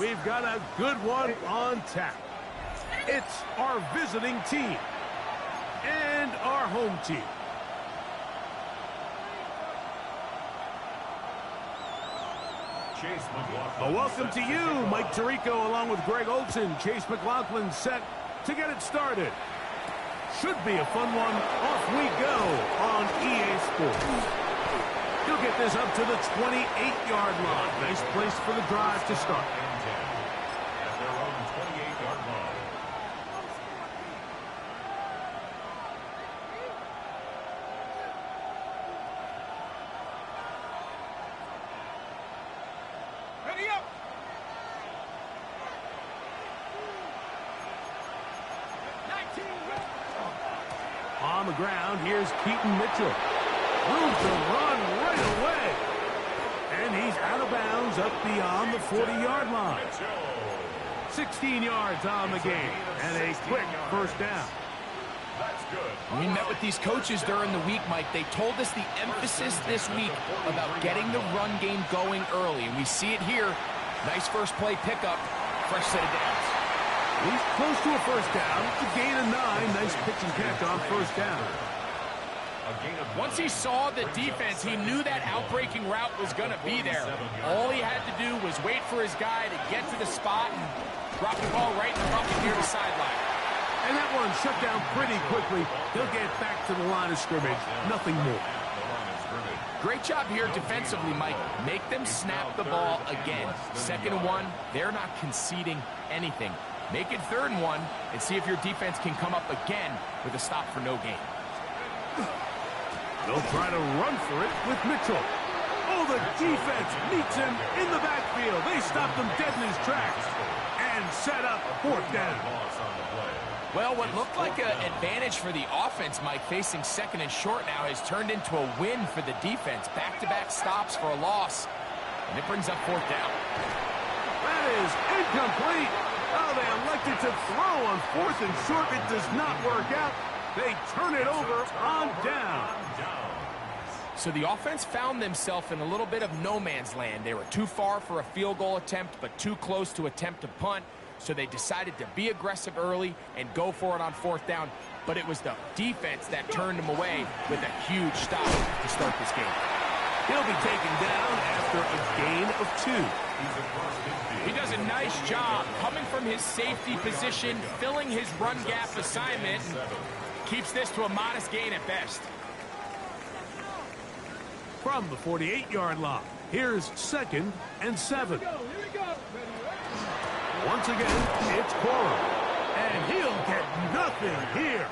We've got a good one on tap. It's our visiting team and our home team. Chase McLaughlin. A welcome to you, Mike Tirico, along with Greg Olson. Chase McLaughlin set to get it started. Should be a fun one. Off we go on EA Sports. He'll get this up to the 28-yard line. Nice place for the drive to start. At their own 28-yard line. Ready up! On the ground, here's Keaton Mitchell. Room to run right away. And he's out of bounds up beyond the 40-yard line. 16 yards on the game. And a quick first down. That's good. We met with these coaches during the week, Mike. They told us the emphasis this week about getting the run game going early. And we see it here. Nice first play pickup. Fresh set of downs. He's close to a first down. It's a gain of 9. Nice pitch and catch on first down. Once he saw the defense, he knew that outbreaking route was going to be there. All he had to do was wait for his guy to get to the spot and drop the ball right in the bucket near the sideline. And that one shut down pretty quickly. He'll get back to the line of scrimmage. Nothing more. Great job here defensively, Mike. Make them snap the ball again. 2nd and 1, they're not conceding anything. Make it 3rd and 1 and see if your defense can come up again with a stop for no gain. They'll try to run for it with Mitchell. Oh, the defense meets him in the backfield. They stopped him dead in his tracks and set up 4th down. Well, what looked like an advantage for the offense, Mike, facing 2nd and short now, has turned into a win for the defense. Back-to-back stops for a loss, and it brings up 4th down. That is incomplete. Oh, they elected to throw on 4th and short. It does not work out. They turn it over on down. So the offense found themselves in a little bit of no man's land. They were too far for a field goal attempt, but too close to attempt a punt. So they decided to be aggressive early and go for it on 4th down. But it was the defense that turned them away with a huge stop to start this game. He'll be taken down after a gain of 2. He does a nice job coming from his safety position, filling his run gap assignment, and keeps this to a modest gain at best. From the 48-yard line, here's 2nd and 7. Once again, it's Cora. And he'll get nothing here.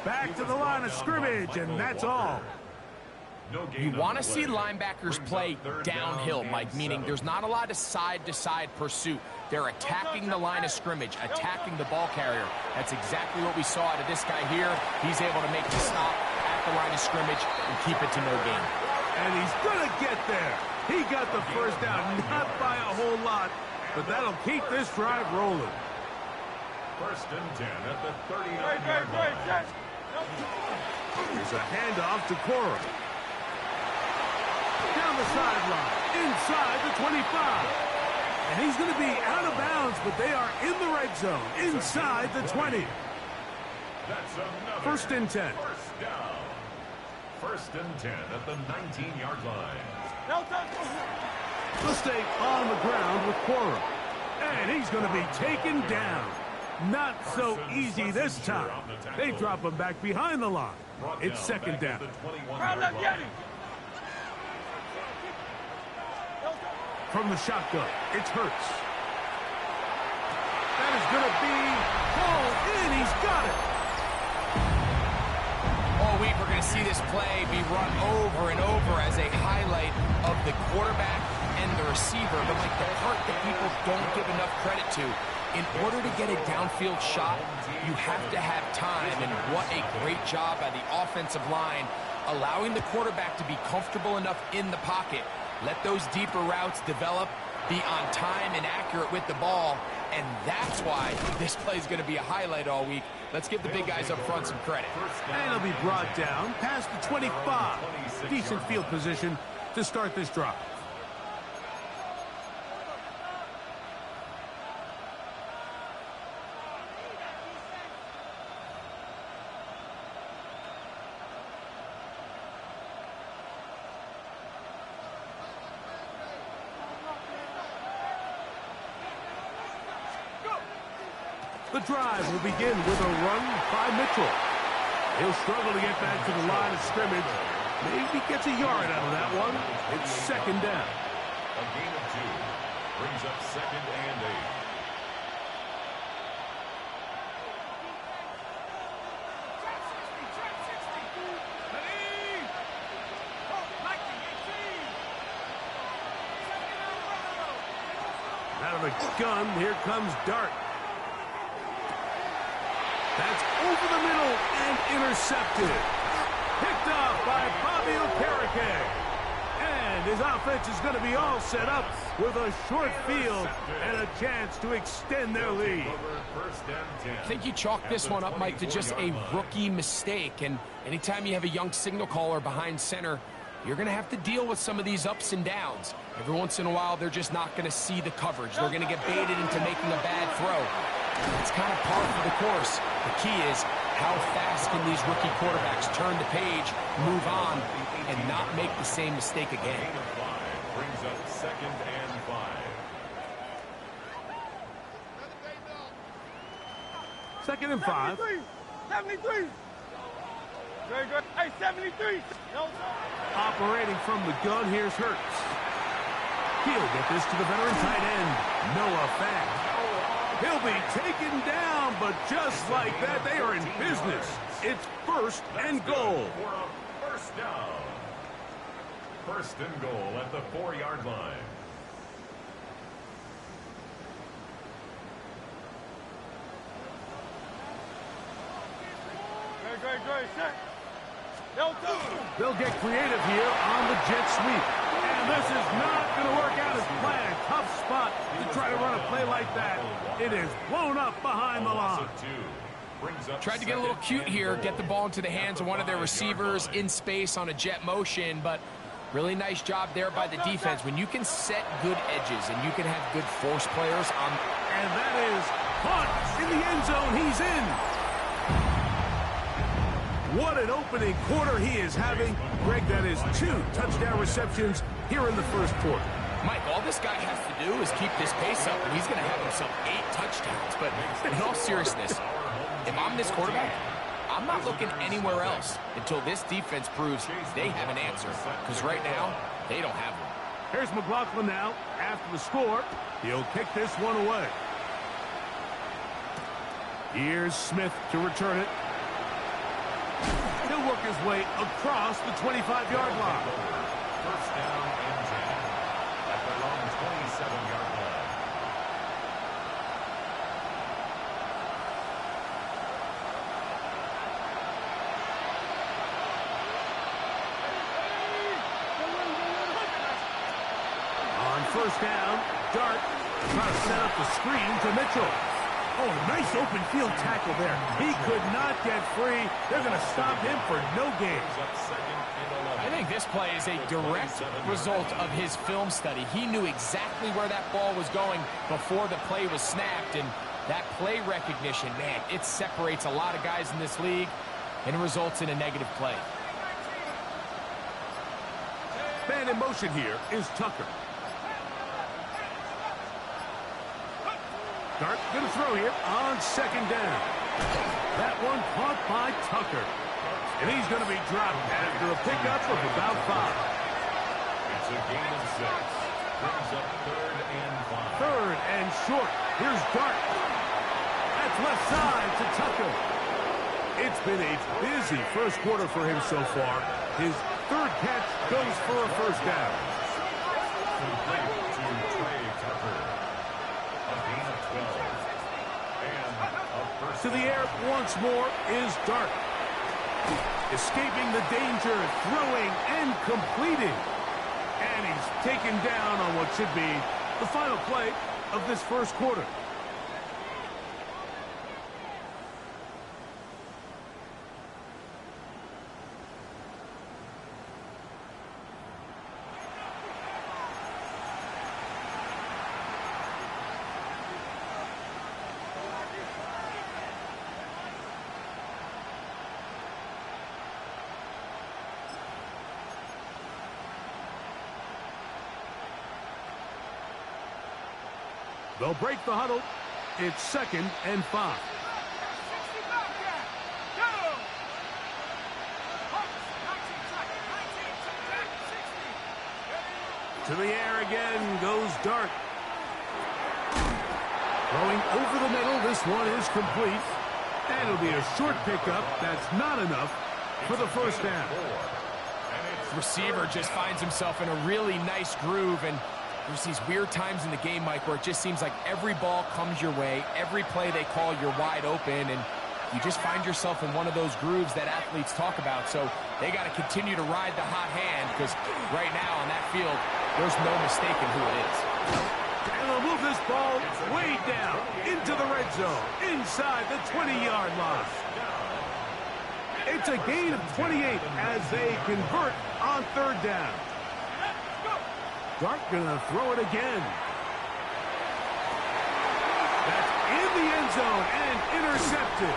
Back to the line of scrimmage, and that's all. You want to see linebackers play downhill, Mike, meaning there's not a lot of side-to-side pursuit. They're attacking the line of scrimmage, attacking the ball carrier. That's exactly what we saw out of this guy here. He's able to make the stop at the line of scrimmage and keep it to no gain. And he's going to get there. He got the first down, not by a whole lot, but that'll keep this drive rolling. 1st and 10 at the 39-yard line. Here's a handoff to Cora. Down the sideline, inside the 25. And he's going to be out of bounds, but they are in the red zone, inside the 20. That's another 1st and 10. First down. 1st and 10 at the 19-yard line. They'll stay on the ground with Cora. And he's going to be taken down. Not so easy this time. They drop him back behind the line. It's 2nd down. From the shotgun, it's Hurts. That is going to be pulled in. He's got it. All week we're going to see this play be run over and over as a highlight of the quarterback and the receiver. But like the part that people don't give enough credit to, in order to get a downfield shot, you have to have time. And what a great job by the offensive line, allowing the quarterback to be comfortable enough in the pocket. Let those deeper routes develop, be on time and accurate with the ball, and that's why this play is going to be a highlight all week. Let's give the big guys up front some credit. And he'll be brought down past the 25. Decent field position to start this drive. The drive will begin with a run by Mitchell. He'll struggle to get back to the line of scrimmage. Maybe gets a yard out of that one. It's second down. A gain of 2 brings up 2nd and 8. Out of the gun, here comes Dart. That's over the middle and intercepted. Picked off by Bobby Okereke. And his offense is going to be all set up with a short field and a chance to extend their lead. I think you chalk this one up, Mike, to just a rookie mistake. And anytime you have a young signal caller behind center, you're going to have to deal with some of these ups and downs. Every once in a while, they're just not going to see the coverage. They're going to get baited into making a bad throw. It's kind of par for the course. The key is how fast can these rookie quarterbacks turn the page, move on, and not make the same mistake again. Gain of 5 brings up 2nd and 5. Second and 5. 73. Very good. Hey, 73. Operating from the gun, here's Hurts. He'll get this to the veteran tight end, Noah Fant. He'll be taken down, but just like that, they are in business. It's 1st and goal. For a first down. 1st and goal at the 4-yard line. Good. Set. They'll get creative here on the jet sweep. And this is not going to work out as planned. Tough spot to try to run a play like that. It is blown up behind the line. Tried to get a little cute here, get the ball into the hands of one of their receivers in space on a jet motion, but really nice job there by the defense. When you can set good edges and you can have good force players on... And that is caught in the end zone. He's in. What an opening quarter he is having. Greg, that is 2 touchdown receptions here in the first quarter. Mike, all this guy has to do is keep this pace up, and he's going to have himself 8 touchdowns. But in all seriousness, if I'm this quarterback, I'm not looking anywhere else until this defense proves they have an answer. Because right now, they don't have one. Here's McLaughlin now. After the score, he'll kick this one away. Here's Smith to return it. He'll work his way across the 25-yard line. First down and 10 at their own 27-yard line. On first down, Dart trying to set up the screen to Mitchell. Oh, nice open field tackle there. He could not get free. They're going to stop him for no gain. I think this play is a direct result of his film study. He knew exactly where that ball was going before the play was snapped, and that play recognition, man, it separates a lot of guys in this league and results in a negative play. Man in motion here is Tucker. Dart going to throw here on second down. That one caught by Tucker. And he's going to be dropped after a pickup of about 5. It's a gain of 6. Brings up 3rd and 5. 3rd and short. Here's Dart. That's left side to Tucker. It's been a busy first quarter for him so far. His 3rd catch goes for a first down. Complete to Trey Tucker. A gain of 12. And a first To the air once more is Dart. Escaping the danger, throwing and completing. And he's taken down on what should be the final play of this first quarter. They'll break the huddle. It's 2nd and 5. To the air again goes Dart. Throwing over the middle, this one is complete. And it'll be a short pickup. That's not enough for the first down. Receiver just finds himself in a really nice groove, and there's these weird times in the game, Mike, where it just seems like every ball comes your way, every play they call, you're wide open, and you just find yourself in one of those grooves that athletes talk about. So they got to continue to ride the hot hand, because right now on that field, there's no mistaking who it is. And they'll move this ball way down into the red zone, inside the 20-yard line. It's a gain of 28 as they convert on 3rd down. Dart gonna throw it again. That's in the end zone and intercepted.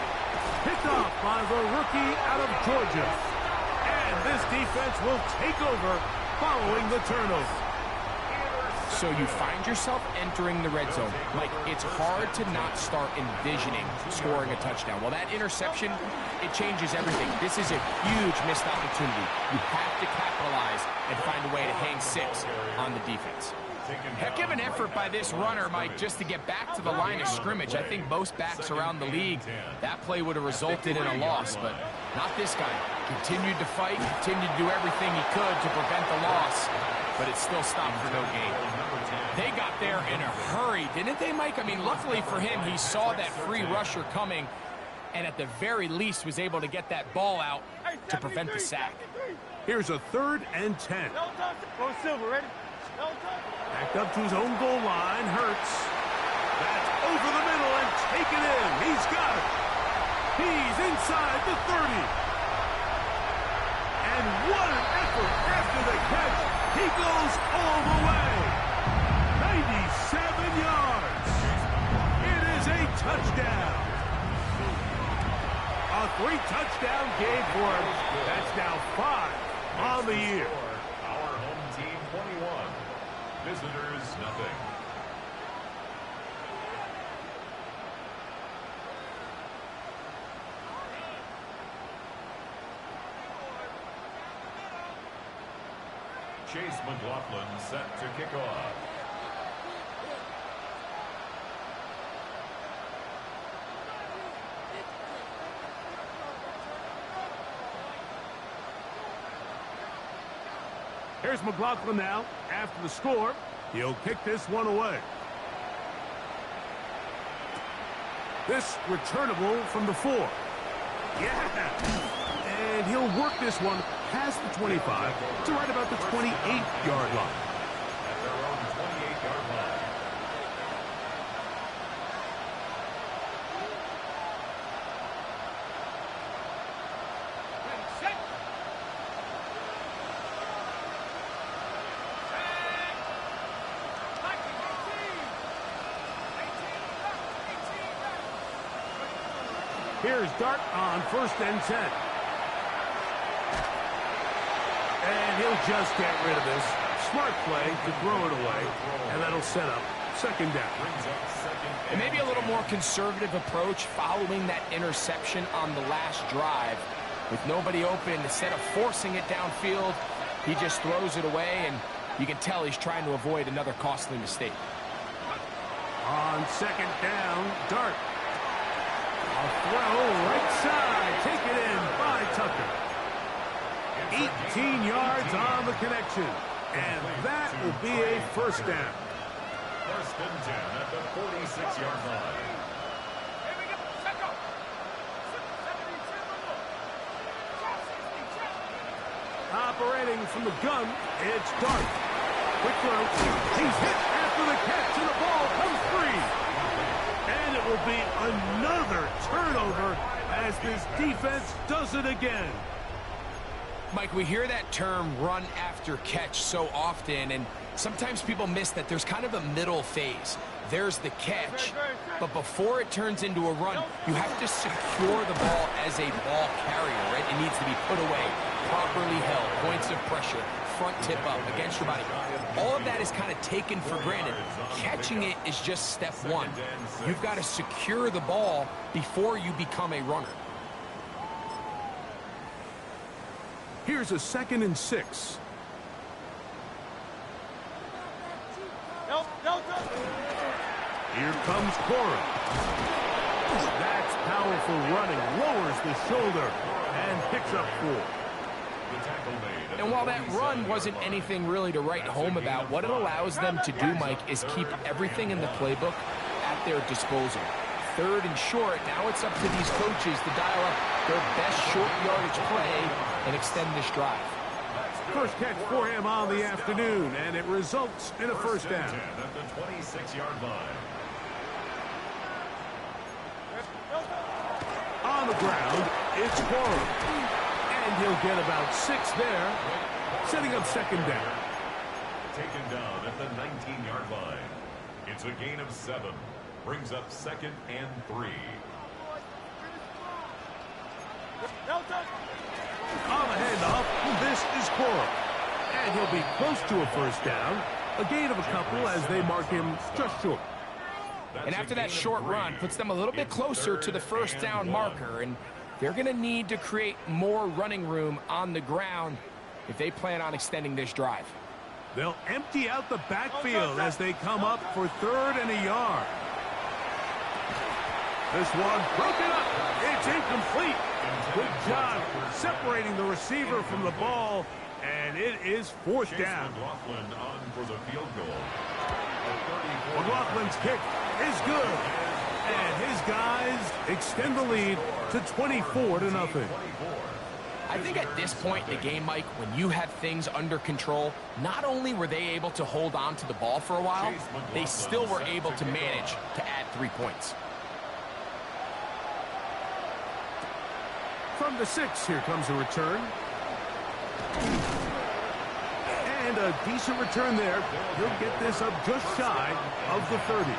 Picked off by the rookie out of Georgia. And this defense will take over following the turnover. So you find yourself entering the red zone. Mike, it's hard to not start envisioning scoring a touchdown. Well, that interception, it changes everything. This is a huge missed opportunity. You have to capitalize and find a way to hang 6 on the defense. Heck of an effort by this runner, Mike, just to get back to the line of scrimmage. I think most backs around the league, that play would have resulted in a loss, but not this guy. Continued to fight, continued to do everything he could to prevent the loss, but it still stopped for no gain. They got there in a hurry, didn't they, Mike? I mean, luckily for him, he saw that free rusher coming, and at the very least was able to get that ball out to prevent the sack. Here's a 3rd and 10. Go Silver, ready? Backed up to his own goal line, Hurts. That's over the middle and taken in. He's got it. He's inside the 30. And what an effort after the catch. He goes all the way. 97 yards. It is a touchdown. A 3-touchdown game for him. That's now 5 on the year. Our home team 21. Visitors nothing. Chase McLaughlin set to kick off. Here's McLaughlin now. After the score, he'll kick this one away. This returnable from the 4. Yeah. And he'll work this one past the 25 to right about the 28-yard line. At their own 28-yard line. Here's Dart on 1st and 10. And he'll just get rid of this. Smart play to throw it away. And that'll set up 2nd down. And maybe a little more conservative approach following that interception on the last drive. With nobody open, instead of forcing it downfield, he just throws it away, and you can tell he's trying to avoid another costly mistake. On 2nd down, Dart. A throw right side. Taken in by Tucker. 18 yards on the connection. And that will be a 1st down. 1st and 10 at the 46-yard line. Operating from the gun, it's Dart. Quick throw. He's hit after the catch, and the ball comes free. And it will be another turnover as this defense does it again. Mike, we hear that term run after catch so often, and sometimes people miss that there's kind of a middle phase. There's the catch, but before it turns into a run, you have to secure the ball as a ball carrier, right? It needs to be put away, properly held, points of pressure, front tip up against your body. All of that is kind of taken for granted. Catching it is just step one. You've got to secure the ball before you become a runner. Here's a 2nd and 6. Here comes Cora. That's powerful running. Lowers the shoulder and picks up 4. And while that run wasn't anything really to write home about, what it allows them to do, Mike, is keep everything in the playbook at their disposal. 3rd and short, now it's up to these coaches to dial up their best short yardage play and extend this drive. First catch for him on the afternoon, and it results in a first down. At the 26-yard line. On the ground, it's Cora. And he'll get about 6 there, setting up 2nd down. Taken down at the 19-yard line. It's a gain of 7. Brings up 2nd and 3. On the handoff, this is Cora. And he'll be close to a first down. A gain of a couple as they mark him just short. And after that short run, puts them a little bit closer to the first down marker. And they're going to need to create more running room on the ground if they plan on extending this drive. They'll empty out the backfield as they come up for 3rd and a yard. This one broken up. It's incomplete. Good job separating the receiver from the ball, and it is 4th down. McLaughlin on for the field goal. McLaughlin's kick is good, and his guys extend the lead to 24-0. I think at this point in the game, Mike, when you have things under control, not only were they able to hold on to the ball for a while, they still were able to manage to add 3 points. From the 6, here comes a return. And a decent return there. He'll get this up just shy of the 30.